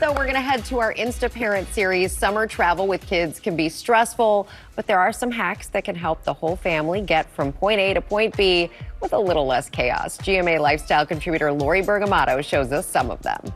So we're going to head to our Instaparent series. Summer travel with kids can be stressful, but there are some hacks that can help the whole family get from point A to point B with a little less chaos. GMA lifestyle contributor Lori Bergamato shows us some of them.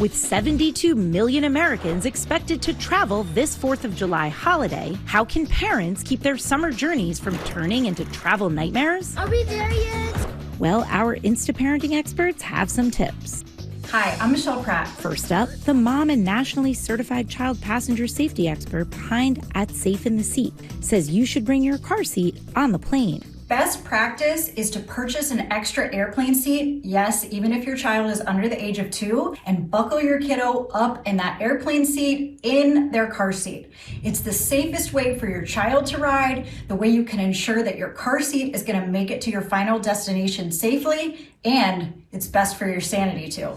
With 72 million Americans expected to travel this 4th of July holiday, how can parents keep their summer journeys from turning into travel nightmares? Are we there yet? Well, our Instaparenting experts have some tips. Hi, I'm Michelle Pratt. First up, the mom and nationally certified child passenger safety expert behind At Safe in the Seat says you should bring your car seat on the plane. Best practice is to purchase an extra airplane seat, yes, even if your child is under the age of 2, and buckle your kiddo up in that airplane seat in their car seat. It's the safest way for your child to ride, the way you can ensure that your car seat is going to make it to your final destination safely, and it's best for your sanity too.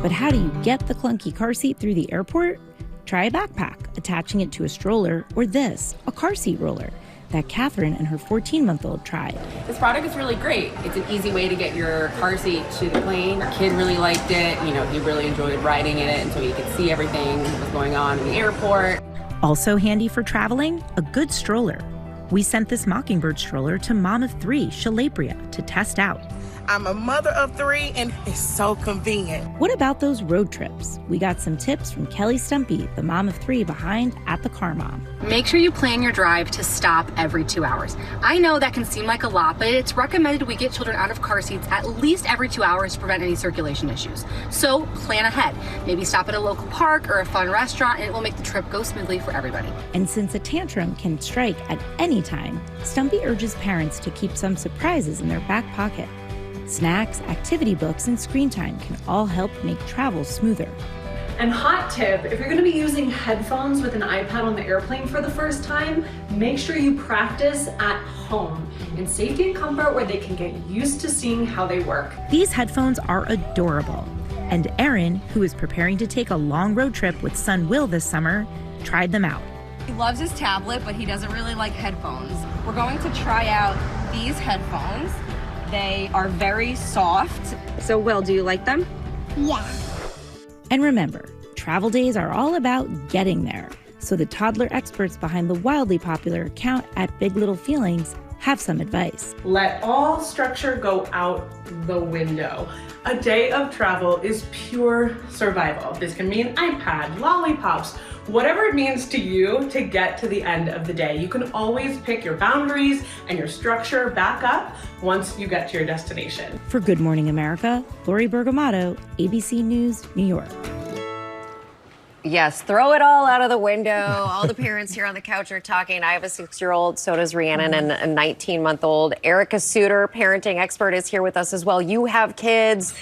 But how do you get the clunky car seat through the airport? Try a backpack, attaching it to a stroller, or this, a car seat roller that Catherine and her 14-month-old tried. This product is really great. It's an easy way to get your car seat to the plane. Our kid really liked it. You know, he really enjoyed riding in it, and so he could see everything that was going on in the airport. Also handy for traveling, a good stroller. We sent this Mockingbird stroller to mom of 3, Shalapria, to test out. I'm a mother of 3, and it's so convenient. What about those road trips? We got some tips from Kelly Stumpy, the mom of 3 behind At the Car Mom. Make sure you plan your drive to stop every 2 hours. I know that can seem like a lot, but it's recommended we get children out of car seats at least every 2 hours to prevent any circulation issues. So plan ahead. Maybe stop at a local park or a fun restaurant, and it will make the trip go smoothly for everybody. And since a tantrum can strike at any time, Stumpy urges parents to keep some surprises in their back pocket. Snacks, activity books, and screen time can all help make travel smoother. And hot tip, if you're going to be using headphones with an iPad on the airplane for the first time, make sure you practice at home in safety and comfort where they can get used to seeing how they work. These headphones are adorable. And Aaron, who is preparing to take a long road trip with son Will this summer, tried them out. He loves his tablet, but he doesn't really like headphones. We're going to try out these headphones. They are very soft. So, Will, do you like them? Yeah. And remember, travel days are all about getting there. So the toddler experts behind the wildly popular account at Big Little Feelings have some advice. Let all structure go out the window. A day of travel is pure survival. This can mean iPad, lollipops, whatever it means to you to get to the end of the day. You can always pick your boundaries and your structure back up once you get to your destination. For Good Morning America, Lori Bergamato, ABC News, New York. Yes, throw it all out of the window. All the parents here on the couch are talking. I have a 6-year-old, so does Rhiannon, and a 19-month-old. Ericka Souter, parenting expert, is here with us as well. You have kids.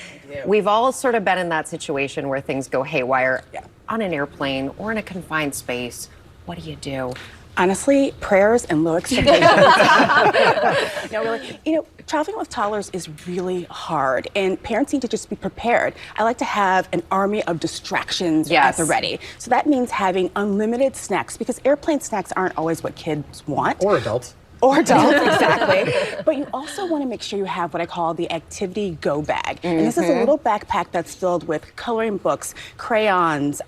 We've all sort of been in that situation where things go haywire on an airplane or in a confined space. What do you do? Honestly, prayers and low expectations. No, really. You know, traveling with toddlers is really hard, and parents need to just be prepared. I like to have an army of distractions at the ready. So that means having unlimited snacks, because airplane snacks aren't always what kids want. Or adults. Or adults, exactly. But you also want to make sure you have what I call the activity go bag. And this is a little backpack that's filled with coloring books, crayons,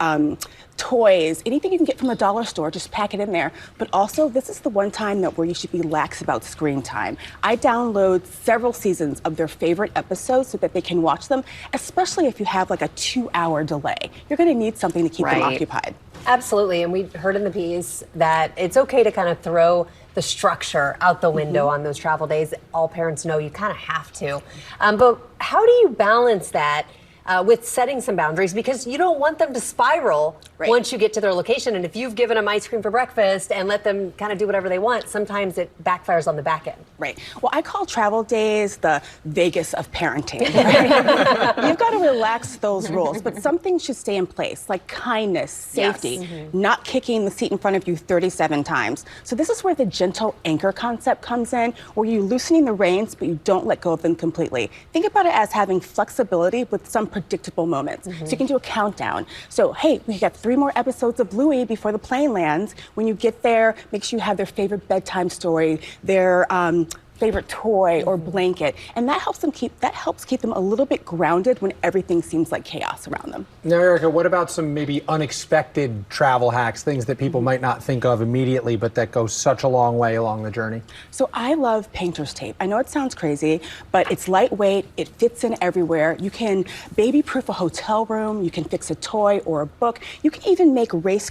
toys, anything you can get from the dollar store, just pack it in there. But also, this is the one time where you should be lax about screen time. I download several seasons of their favorite episodes so that they can watch them, especially if you have like a 2-hour delay. You're going to need something to keep them occupied. Absolutely, and we heard in the piece that it's okay to kind of throw the structure out the window on those travel days. All parents know you kind of have to. But how do you balance that with setting some boundaries? Because you don't want them to spiral once you get to their location. And if you've given them ice cream for breakfast and let them kind of do whatever they want, sometimes it backfires on the back end. Right. Well, I call travel days the Vegas of parenting. Right? You've got to relax those rules, but some things should stay in place, like kindness, safety, not kicking the seat in front of you 37 times. So this is where the gentle anchor concept comes in, where you're loosening the reins, but you don't let go of them completely. Think about it as having flexibility with some predictable moments. So you can do a countdown. So, hey, we got 3 more episodes of Bluey before the plane lands. When you get there, make sure you have their favorite bedtime story, their favorite toy or blanket, and that helps keep them a little bit grounded when everything seems like chaos around them. Now, Ericka, what about some maybe unexpected travel hacks, things that people might not think of immediately, but that go such a long way along the journey? So I love painter's tape. I know it sounds crazy, but it's lightweight, it fits in everywhere. You can baby-proof a hotel room, you can fix a toy or a book, you can even make race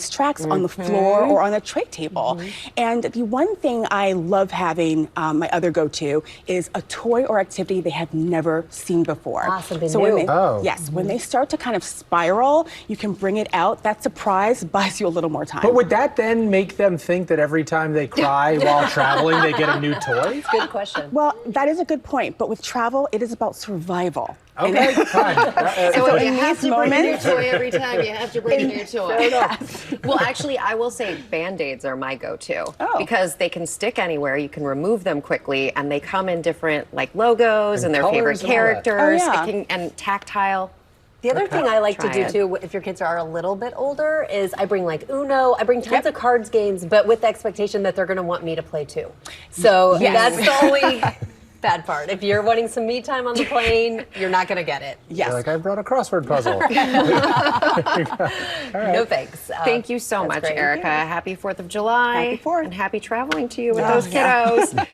tracks on the floor or on a tray table. And the one thing I love having, my other go-to, is a toy or activity they have never seen before. Something so new. When they, yes, when they start to kind of spiral, you can bring it out. That surprise buys you a little more time. But would that then make them think that every time they cry while traveling, they get a new toy? Good question. Well, that is a good point, but with travel, it is about survival. Okay, fine. So you in have these to bring a new moments- toy every time. You have to bring a new toy. Well, actually, I will say Band-Aids are my go-to because they can stick anywhere. You can remove them quickly, and they come in different like logos and their favorite colors and all that. characters. Oh, yeah. It can, and tactile. The other thing I like to Try do it. too, if your kids are a little bit older, is I bring like Uno, I bring tons of cards games, but with the expectation that they're going to want me to play too. So that's the only bad part. If you're wanting some me time on the plane, you're not going to get it. Yes. You're like, I brought a crossword puzzle. No thanks. Thank you so much, great. Ericka. Happy 4th of July. Happy 4th. And happy traveling to you with those kiddos.